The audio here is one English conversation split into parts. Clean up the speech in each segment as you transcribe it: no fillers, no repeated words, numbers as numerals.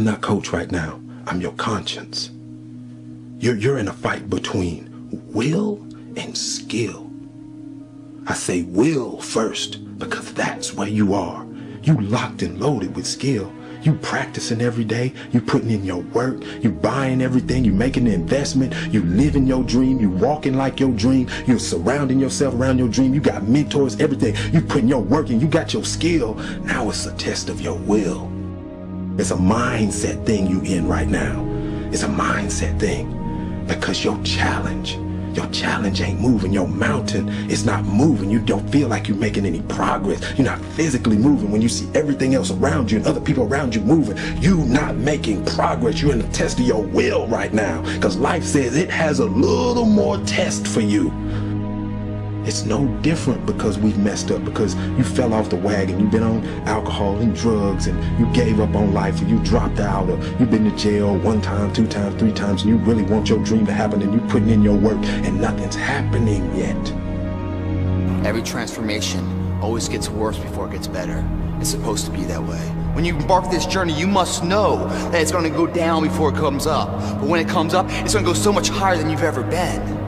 I'm not coach right now. I'm your conscience. You're in a fight between will and skill. I say will first because that's where you are. You locked and loaded with skill. You practicing every day. You putting in your work. You buying everything. You making the investment. You living your dream. You walking like your dream. You're surrounding yourself around your dream. You got mentors, everything. You putting your work in. You got your skill. Now it's a test of your will. It's a mindset thing you in right now. It's a mindset thing because your challenge ain't moving. Your mountain is not moving. You don't feel like you're making any progress. You're not physically moving. When you see everything else around you and other people around you moving, you're not making progress. You're in the test of your will right now because life says it has a little more test for you. It's no different because we've messed up, because you fell off the wagon, you've been on alcohol and drugs, and you gave up on life, or you dropped out, or you've been to jail 1 time, 2 times, 3 times, and you really want your dream to happen, and you're putting in your work, and nothing's happening yet. Every transformation always gets worse before it gets better. It's supposed to be that way. When you embark this journey, you must know that it's going to go down before it comes up. But when it comes up, it's going to go so much higher than you've ever been.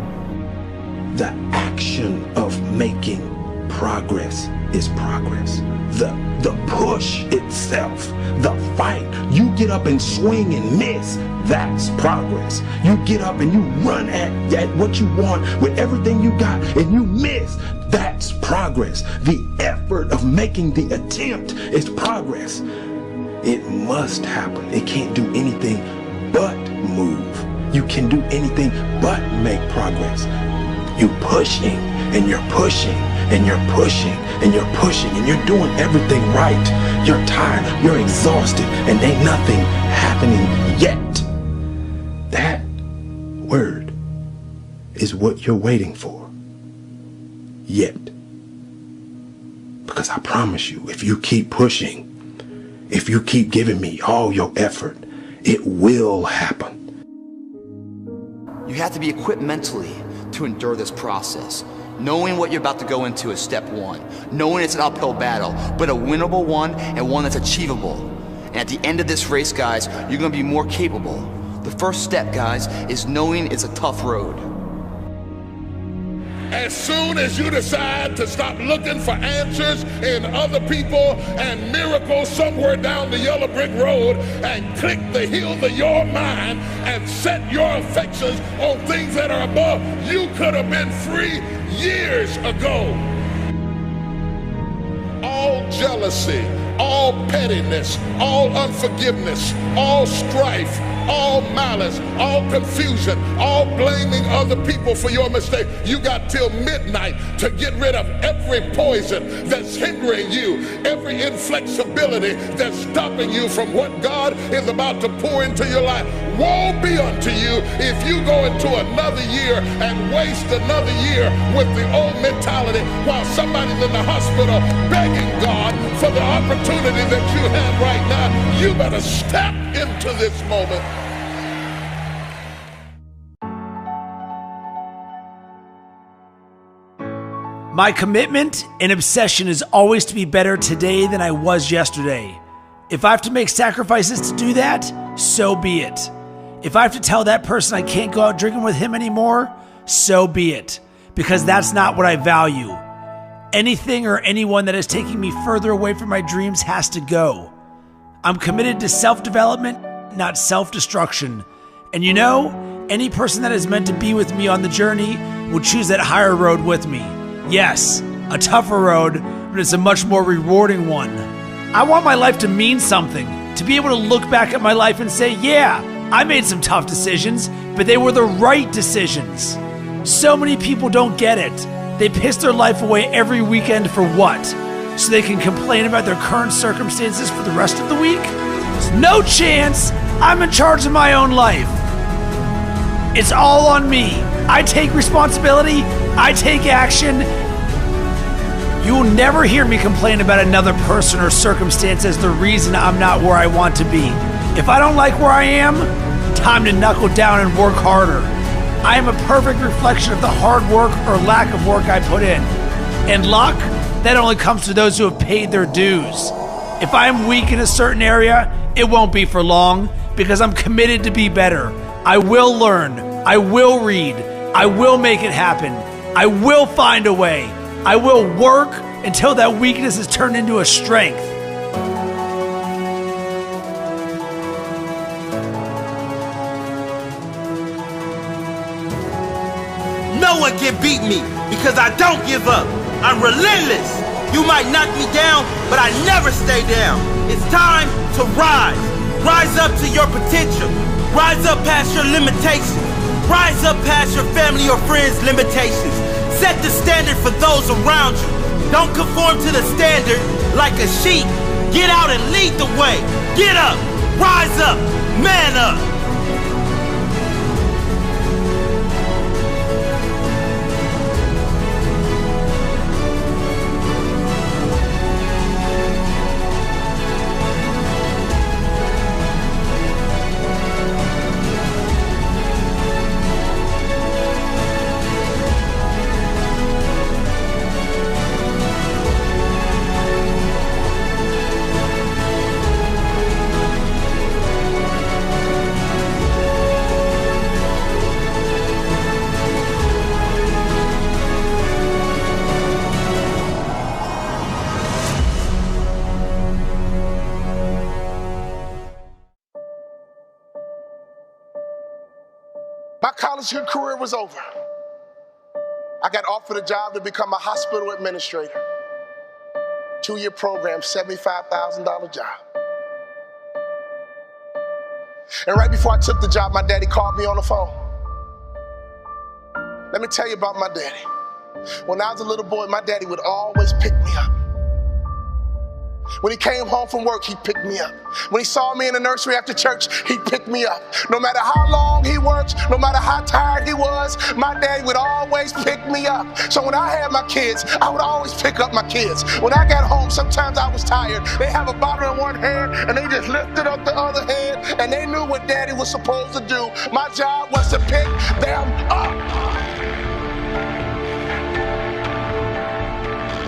The action of making progress is progress. The push itself, the fight, you get up and swing and miss, that's progress. You get up and you run at what you want with everything you got and you miss, that's progress. The effort of making the attempt is progress. It must happen. It can't do anything but move. You can do anything but make progress. You're pushing and you're pushing and you're pushing and you're pushing and you're doing everything right. You're tired, you're exhausted, and ain't nothing happening yet. That word is what you're waiting for. Yet. Because I promise you, if you keep pushing, if you keep giving me all your effort, it will happen. You have to be equipped mentally to endure this process. Knowing what you're about to go into is step 1. Knowing it's an uphill battle, but a winnable one and one that's achievable. And at the end of this race, guys, you're gonna be more capable. The first step, guys, is knowing it's a tough road. As soon as you decide to stop looking for answers in other people and miracles somewhere down the yellow brick road and click the heels of your mind and set your affections on things that are above, you could have been free years ago. All jealousy, all pettiness, all unforgiveness, all strife, all malice, all confusion, all blaming other people for your mistake. You got till midnight to get rid of every poison that's hindering you, every inflexibility that's stopping you from what God is about to pour into your life. Woe be unto you if you go into another year and waste another year with the old mentality while somebody's in the hospital begging God for the opportunity that you have right now. You better step into this moment. My commitment and obsession is always to be better today than I was yesterday. If I have to make sacrifices to do that, so be it. If I have to tell that person I can't go out drinking with him anymore, so be it. Because that's not what I value. Anything or anyone that is taking me further away from my dreams has to go. I'm committed to self-development, not self-destruction. And you know, any person that is meant to be with me on the journey will choose that higher road with me. Yes, a tougher road, but it's a much more rewarding one. I want my life to mean something, to be able to look back at my life and say, yeah, I made some tough decisions, but they were the right decisions. So many people don't get it. They piss their life away every weekend for what? So they can complain about their current circumstances for the rest of the week? No chance! I'm in charge of my own life. It's all on me. I take responsibility. I take action. You will never hear me complain about another person or circumstance as the reason I'm not where I want to be. If I don't like where I am, time to knuckle down and work harder. I am a perfect reflection of the hard work or lack of work I put in. And luck, that only comes to those who have paid their dues. If I am weak in a certain area, It won't be for long because I'm committed to be better. I will learn. I will read. I will make it happen. I will find a way. I will work until that weakness is turned into a strength. No one can beat me because I don't give up. I'm relentless. You might knock me down, but I never stay down. It's time to rise. Rise up to your potential. Rise up past your limitations. Rise up past your family or friends' limitations. Set the standard for those around you. Don't conform to the standard like a sheep. Get out and lead the way. Get up. Rise up. Man up. My college career was over. I got offered a job to become a hospital administrator. 2-year program, $75,000 job. And right before I took the job, my daddy called me on the phone. Let me tell you about my daddy. When I was a little boy, my daddy would always pick me up. When he came home from work, he picked me up. When he saw me in the nursery after church, he picked me up. No matter how long he worked, no matter how tired he was, my daddy would always pick me up. So when I had my kids, I would always pick up my kids. When I got home, sometimes I was tired. They have a bottle in one hand, and they just lifted up the other hand, and they knew what daddy was supposed to do. My job was to pick them up.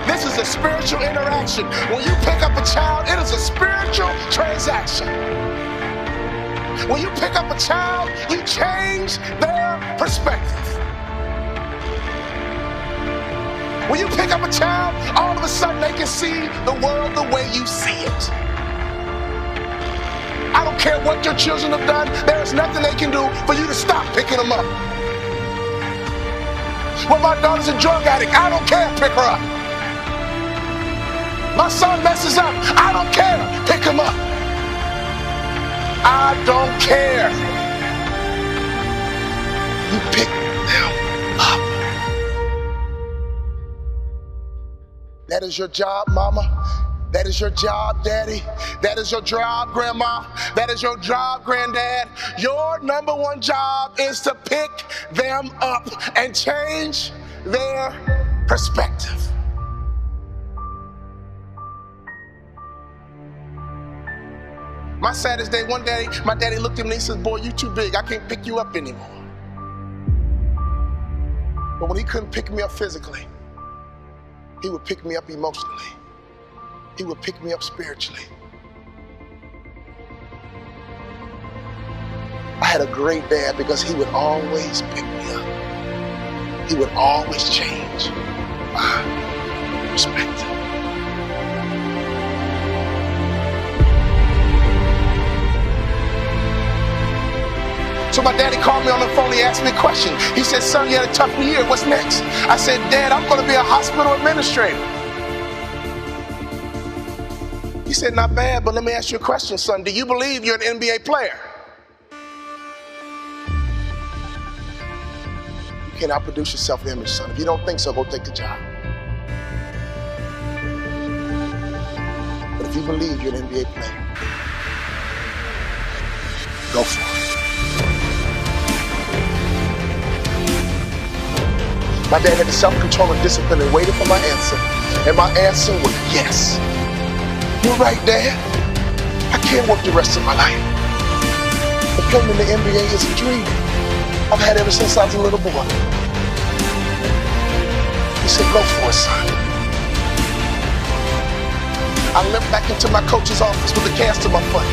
This is a spiritual interaction. When you pick up a child, it is a spiritual transaction. When you pick up a child, you change their perspective. When you pick up a child, all of a sudden they can see the world the way you see it. I don't care what your children have done, there is nothing they can do for you to stop picking them up. When my daughter's a drug addict, I don't care, pick her up. My son messes up, I don't care, pick him up. I don't care. You pick them up. That is your job, mama. That is your job, daddy. That is your job, grandma. That is your job, granddad. Your number one job is to pick them up and change their perspective. My saddest day, one day, my daddy looked at me and he said, boy, you too big. I can't pick you up anymore. But when he couldn't pick me up physically, he would pick me up emotionally. He would pick me up spiritually. I had a great dad because he would always pick me up. He would always change my perspective. So my daddy called me on the phone, he asked me a question. He said, son, you had a tough year, what's next? I said, Dad, I'm gonna be a hospital administrator. He said, not bad, but let me ask you a question, son. Do you believe you're an NBA player? You can't outproduce your self-image, son. If you don't think so, go take the job. But if you believe you're an NBA player, go for it. My dad had the self-control and discipline and waited for my answer. And my answer was yes. You're right, Dad. I can't work the rest of my life. But playing in the NBA is a dream I've had ever since I was a little boy. He said, go for it, son. I limped back into my coach's office with a cast on my foot.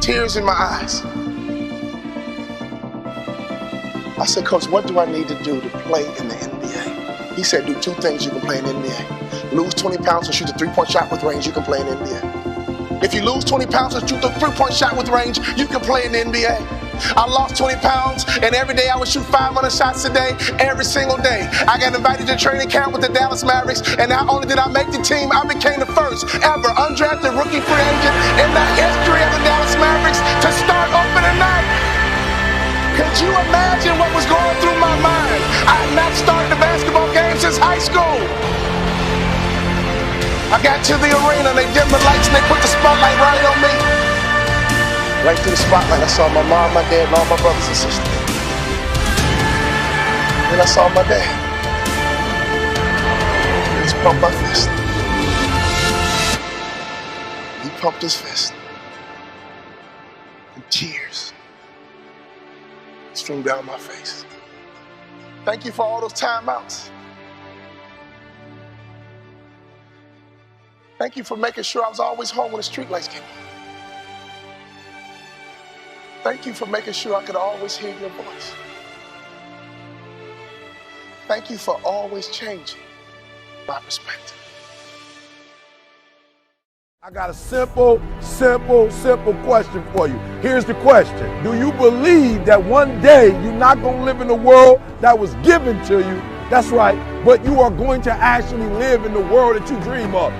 tears in my eyes. I said, Coach, what do I need to do to play in the NBA? He said, do 2 things you can play in the NBA. Lose 20 pounds and shoot a 3-point shot with range, you can play in the NBA. If you lose 20 pounds and shoot a 3-point shot with range, you can play in the NBA. I lost 20 pounds, and every day I would shoot 500 shots a day, every single day. I got invited to training camp with the Dallas Mavericks, and not only did I make the team, I became the first ever undrafted rookie free agent in the history of the Dallas Mavericks to start opening night. Could you imagine what was going through my mind? I had not started a basketball game since high school. I got to the arena, they dimmed the lights, and they put the spotlight right on me. Right through the spotlight, I saw my mom, my dad, and all my brothers and sisters. Then I saw my dad. He just pumped my fist. He pumped his fist. And tears streamed down my face. Thank you for all those timeouts. Thank you for making sure I was always home when the streetlights came on. Thank you for making sure I could always hear your voice. Thank you for always changing my perspective. I got a simple question for you. Here's the question. Do you believe that one day you're not going to live in a world that was given to you? That's right, but you are going to actually live in the world that you dream of.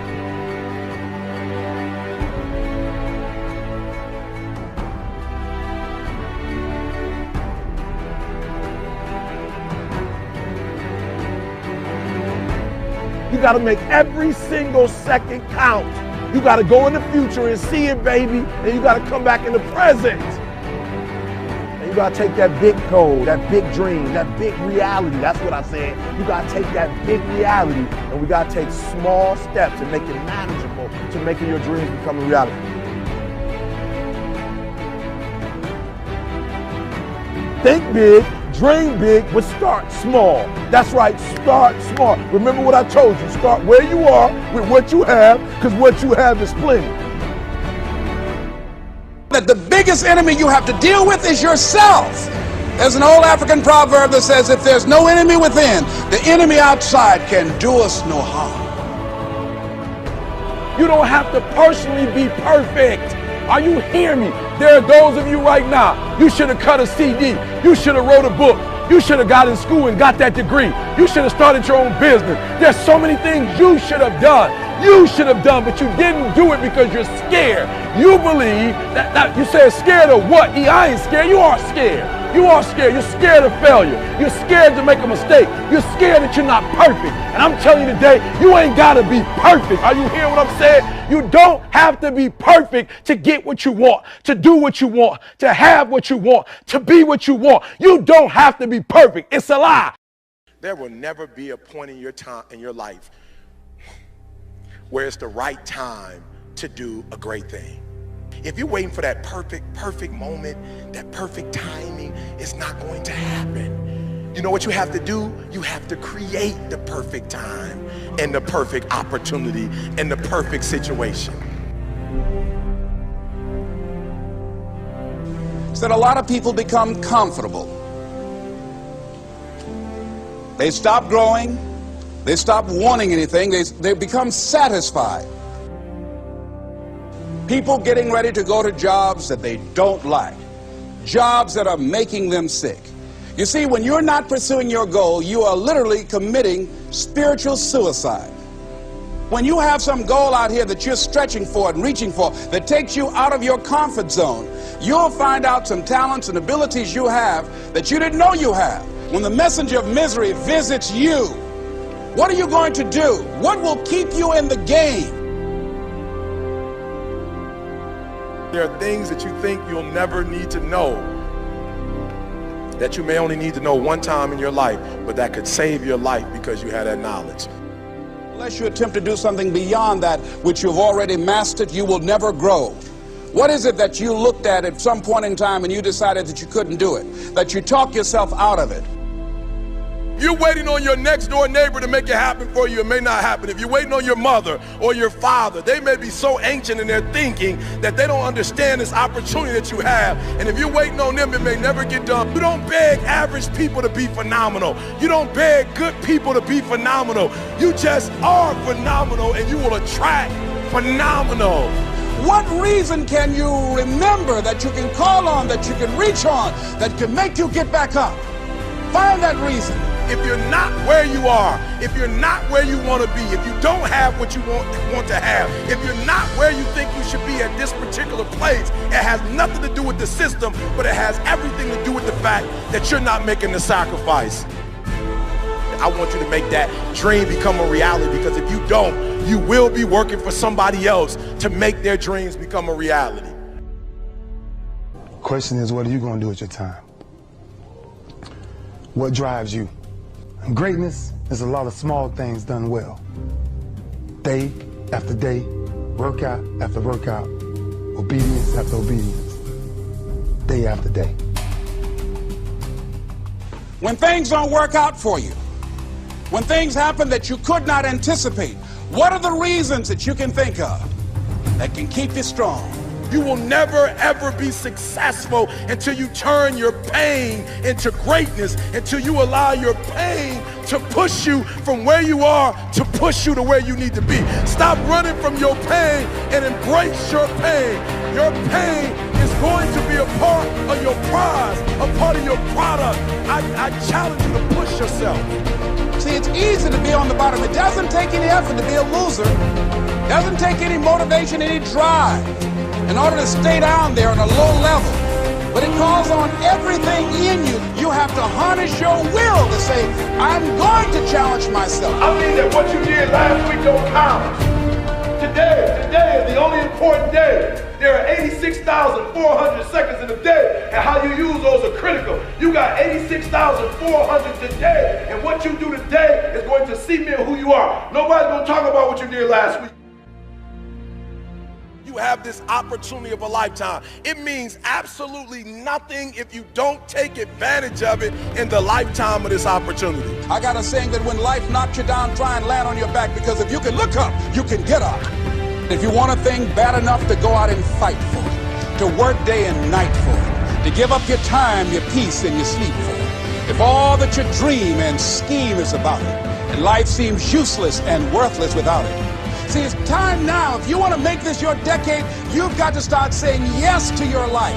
You got to make every single second count. You got to go in the future and see it, baby, and you got to come back in the present. And you got to take that big goal, that big dream, that big reality. That's what I said. You got to take that big reality, and we got to take small steps and make it manageable to making your dreams become a reality. Think big. Dream big, but start small. That's right, start small. Remember what I told you, start where you are with what you have, because what you have is plenty. That the biggest enemy you have to deal with is yourself. There's an old African proverb that says, if there's no enemy within, the enemy outside can do us no harm. You don't have to personally be perfect. Are you hearing me? There are those of you right now, you should have cut a CD. You should have wrote a book. You should have got in school and got that degree. You should have started your own business. There's so many things you should have done. You should have done, but you didn't do it because you're scared. You believe that you said scared of what? I ain't scared. You are scared. You are scared. You're scared of failure. You're scared to make a mistake. You're scared that you're not perfect. And I'm telling you today, you ain't got to be perfect. Are you hearing what I'm saying? You don't have to be perfect to get what you want, to do what you want, to have what you want, to be what you want. You don't have to be perfect. It's a lie. There will never be a point in your time in your life where it's the right time to do a great thing. If you're waiting for that perfect moment, that perfect timing, it's not going to happen. You know what you have to do? You have to create the perfect time and the perfect opportunity and the perfect situation. So that a lot of people become comfortable. They stop growing. They stop wanting anything. They become satisfied. People getting ready to go to jobs that they don't like. Jobs that are making them sick. You see, when you're not pursuing your goal, you are literally committing spiritual suicide. When you have some goal out here that you're stretching for and reaching for that takes you out of your comfort zone, you'll find out some talents and abilities you have that you didn't know you have. When the messenger of misery visits you, what are you going to do? What will keep you in the game? There are things that you think you'll never need to know, that you may only need to know one time in your life, but that could save your life because you had that knowledge. Unless you attempt to do something beyond that which you've already mastered, you will never grow. What is it that you looked at some point in time and you decided that you couldn't do it, that you talked yourself out of it? If you're waiting on your next door neighbor to make it happen for you, it may not happen. If you're waiting on your mother or your father, they may be so ancient in their thinking that they don't understand this opportunity that you have. And if you're waiting on them, it may never get done. You don't beg average people to be phenomenal. You don't beg good people to be phenomenal. You just are phenomenal, and you will attract phenomenal. What reason can you remember that you can call on, that you can reach on, that can make you get back up? Find that reason. If you're not where you are, if you're not where you want to be, if you don't have what you want to have, if you're not where you think you should be at this particular place, it has nothing to do with the system, but it has everything to do with the fact that you're not making the sacrifice. I want you to make that dream become a reality, because if you don't, you will be working for somebody else to make their dreams become a reality. Question is, what are you going to do with your time? What drives you? And greatness is a lot of small things done well. Day after day, workout after workout, obedience after obedience, day after day. When things don't work out for you, when things happen that you could not anticipate, what are the reasons that you can think of that can keep you strong? You will never ever be successful until you turn your pain into greatness, until you allow your pain to push you from where you are to push you to where you need to be. Stop running from your pain and embrace your pain. Your pain is going to be a part of your prize, a part of your product. I challenge you to push yourself. See, it's easy to be on the bottom. It doesn't take any effort to be a loser. It doesn't take any motivation, any drive in order to stay down there on a low level. But it calls on everything in you. You have to harness your will to say, I'm going to challenge myself. I mean that what you did last week don't count. Today is the only important day. There are 86,400 seconds in a day, and how you use those are critical. You got 86,400 today, and what you do today is going to cement who you are. Nobody's going to talk about what you did last week. You have this opportunity of a lifetime. It means absolutely nothing if you don't take advantage of it in the lifetime of this opportunity. I got a saying that when life knocks you down, try and land on your back, because if you can look up, you can get up. If you want a thing bad enough to go out and fight for it, to work day and night for it, to give up your time, your peace, and your sleep for it, if all that you dream and scheme is about it, and life seems useless and worthless without it, see, it's time now. If you want to make this your decade, you've got to start saying yes to your life.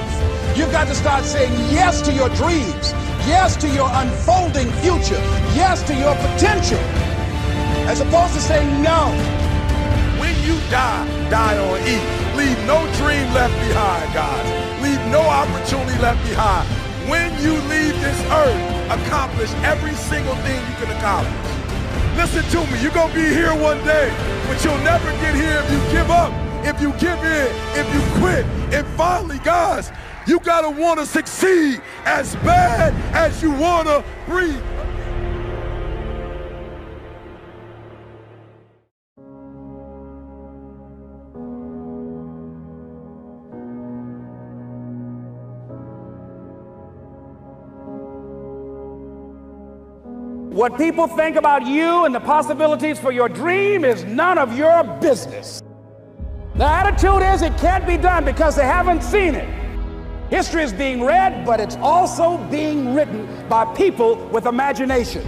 You've got to start saying yes to your dreams, yes to your unfolding future, yes to your potential, as opposed to saying no. When you die on E. Leave no dream left behind, guys. Leave no opportunity left behind. When you leave this earth, accomplish every single thing you can accomplish. Listen to me, you're going to be here one day, but you'll never get here if you give up, if you give in, if you quit. And finally, guys, you got to want to succeed as bad as you want to breathe. What people think about you and the possibilities for your dream is none of your business. The attitude is it can't be done because they haven't seen it. History is being read, but it's also being written by people with imagination.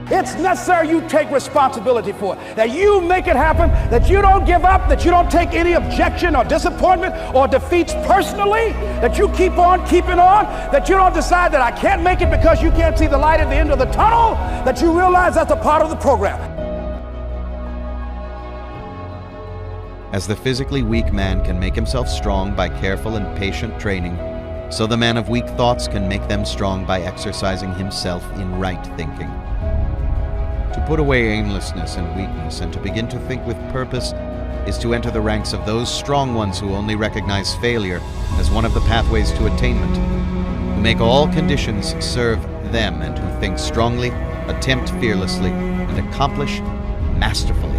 It's necessary you take responsibility for it, that you make it happen, that you don't give up, that you don't take any objection or disappointment or defeats personally, that you keep on keeping on, that you don't decide that I can't make it because you can't see the light at the end of the tunnel, that you realize that's a part of the program. As the physically weak man can make himself strong by careful and patient training, so the man of weak thoughts can make them strong by exercising himself in right thinking. To put away aimlessness and weakness and to begin to think with purpose is to enter the ranks of those strong ones who only recognize failure as one of the pathways to attainment, who make all conditions serve them and who think strongly, attempt fearlessly, and accomplish masterfully.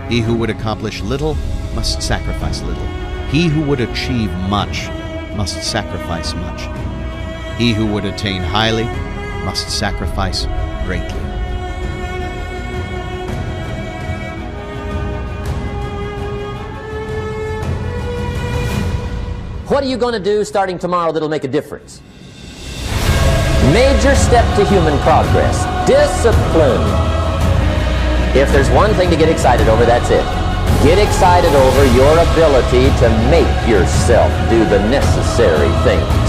He who would accomplish little must sacrifice little. He who would achieve much must sacrifice much. He who would attain highly must sacrifice greatly. What are you going to do starting tomorrow that'll make a difference? Major step to human progress. Discipline. If there's one thing to get excited over, that's it. Get excited over your ability to make yourself do the necessary things.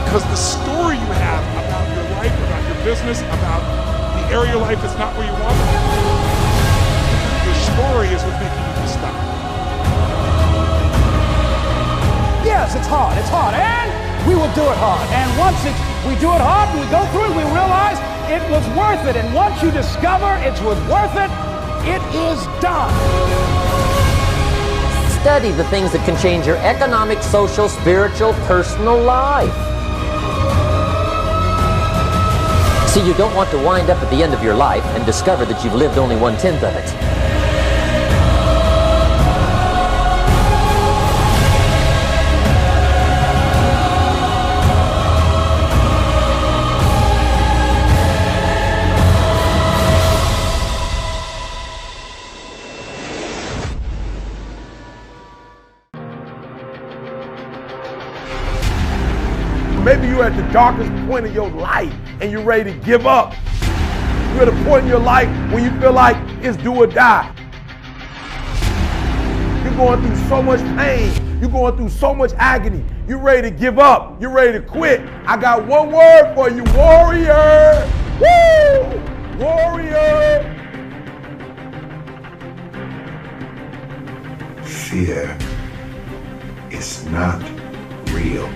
Because the story you have about your life, about your business, about the area of your life that's not where you want it, your story is what's making you stop. Yes, it's hard, and we will do it hard. And once we do it hard and we go through it, we realize it was worth it. And once you discover it was worth it, it is done. Study the things that can change your economic, social, spiritual, personal life. See, you don't want to wind up at the end of your life and discover that you've lived only 1/10 of it. Maybe you're at the darkest point of your life and you're ready to give up. You're at a point in your life when you feel like it's do or die. You're going through so much pain. You're going through so much agony. You're ready to give up. You're ready to quit. I got one word for you, warrior. Woo! Warrior. Fear is not real.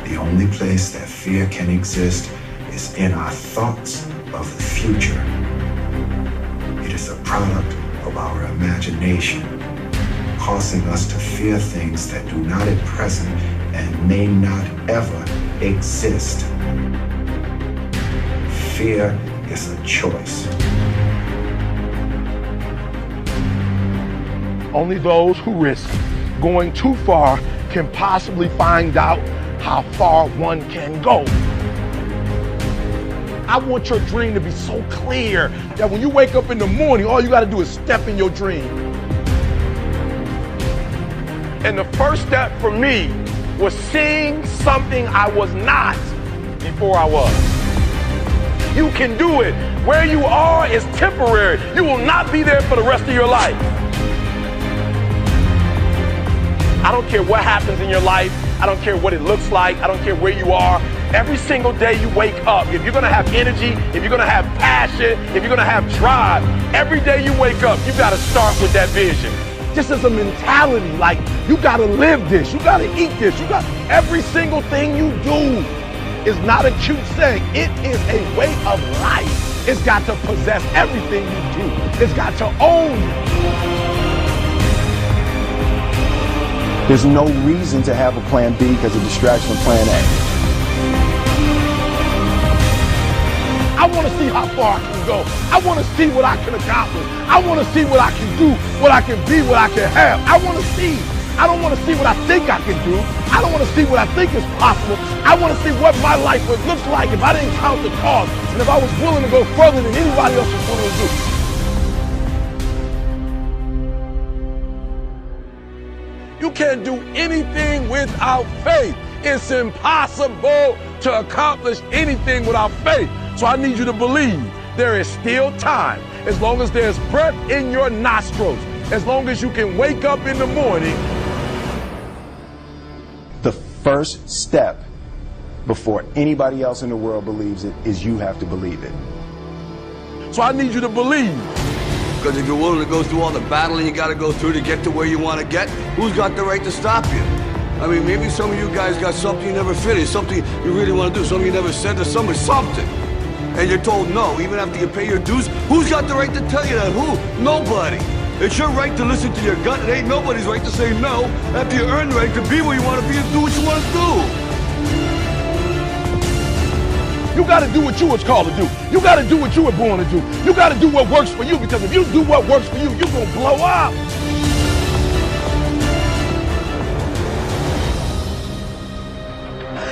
The only place that fear can exist is in our thoughts of the future. It is a product of our imagination, causing us to fear things that do not at present and may not ever exist. Fear is a choice. Only those who risk going too far can possibly find out how far one can go. I want your dream to be so clear that when you wake up in the morning, all you got to do is step in your dream. And the first step for me was seeing something I was not before I was. You can do it. Where you are is temporary. You will not be there for the rest of your life. I don't care what happens in your life. I don't care what it looks like. I don't care where you are. Every single day you wake up, if you're going to have energy, if you're going to have passion, if you're going to have drive, every day you wake up, you got to start with that vision. This is a mentality. Like, you got to live this. You got to eat this. You got every single thing you do is not a cute saying. It is a way of life. It's got to possess everything you do. It's got to own you. There's no reason to have a plan B because of distraction of plan A. I want to see how far I can go. I want to see what I can accomplish. I want to see what I can do, what I can be, what I can have. I want to see. I don't want to see what I think I can do. I don't want to see what I think is possible. I want to see what my life would look like if I didn't count the cost and if I was willing to go further than anybody else was willing to do. You can't do anything without faith. It's impossible to accomplish anything without faith. So I need you to believe there is still time. As long as there's breath in your nostrils, as long as you can wake up in the morning. The first step before anybody else in the world believes it is you have to believe it. So I need you to believe. Because if you're willing to go through all the battling you got to go through to get to where you want to get, who's got the right to stop you? I mean, maybe some of you guys got something you never finished, something you really want to do, something you never said to somebody, something. And you're told no, even after you pay your dues. Who's got the right to tell you that? Who? Nobody. It's your right to listen to your gut. It ain't nobody's right to say no after you earn the right to be where you want to be and do what you want to do. You got to do what you was called to do. You got to do what you were born to do. You got to do what works for you, because if you do what works for you, you're going to blow up.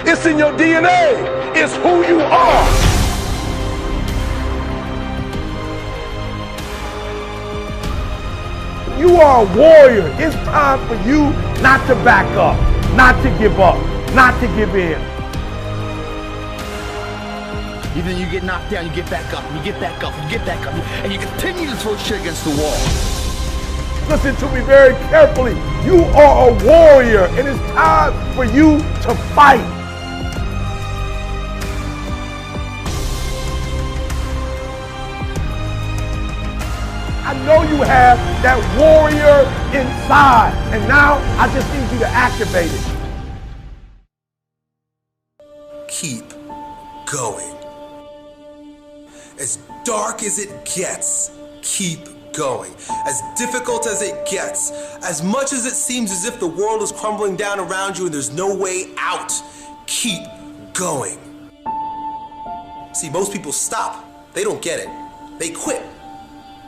It's in your DNA. It's who you are. You are a warrior. It's time for you not to back up, not to give up, not to give in. Even you get knocked down, you get back up, and you get back up, and you get back up, and you continue to throw shit against the wall. Listen to me very carefully. You are a warrior, and it's time for you to fight. I know you have that warrior inside, and now I just need you to activate it. Keep going. As dark as it gets, keep going. As difficult as it gets, as much as it seems as if the world is crumbling down around you and there's no way out, keep going. See, most people stop. They don't get it. They quit.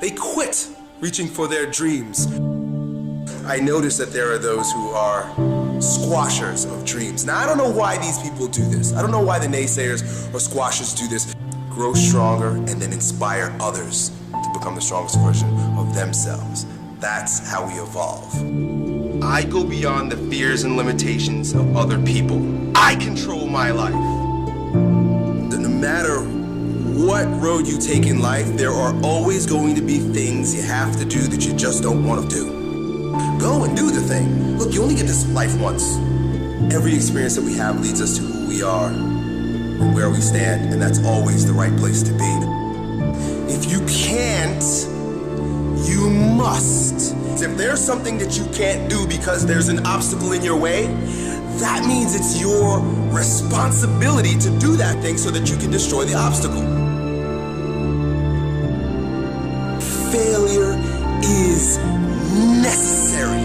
They quit reaching for their dreams. I notice that there are those who are squashers of dreams. Now, I don't know why these people do this. I don't know why the naysayers or squashers do this. Grow stronger and then inspire others to become the strongest version of themselves. That's how we evolve. I go beyond the fears and limitations of other people. I control my life. No matter what road you take in life, there are always going to be things you have to do that you just don't want to do. Go and do the thing. Look, you only get this life once. Every experience that we have leads us to who we are and where we stand, and that's always the right place to be. If you can't, you must. If there's something that you can't do because there's an obstacle in your way, that means it's your responsibility to do that thing so that you can destroy the obstacle. Failure is necessary.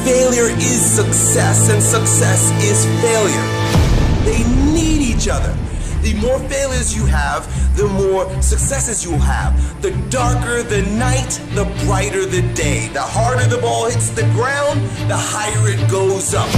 Failure is success, and success is failure. They need each other. The more failures you have, the more successes you will have. The darker the night, the brighter the day. The harder the ball hits the ground, the higher it goes up.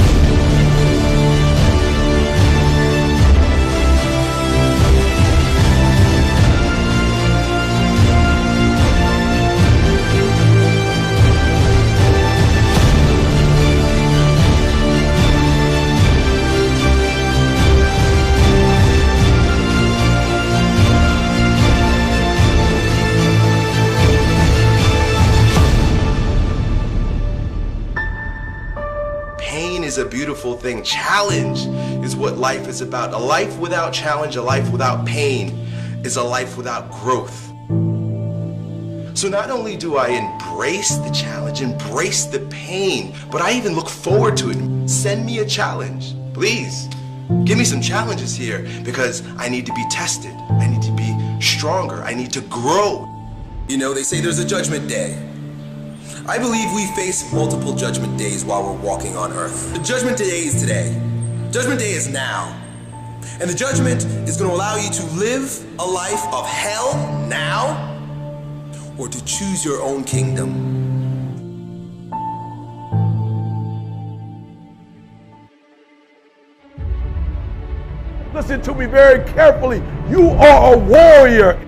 Is a beautiful thing. Challenge is what life is about. A life without challenge, a life without pain, is a life without growth. So not only do I embrace the challenge, embrace the pain, but I even look forward to it. Send me a challenge, please. Give me some challenges here, because I need to be tested. I need to be stronger. I need to grow. You know, they say there's a judgment day. I believe we face multiple judgment days while we're walking on earth. The judgment day is today. Judgment day is now. And the judgment is going to allow you to live a life of hell now, or to choose your own kingdom. Listen to me very carefully. You are a warrior.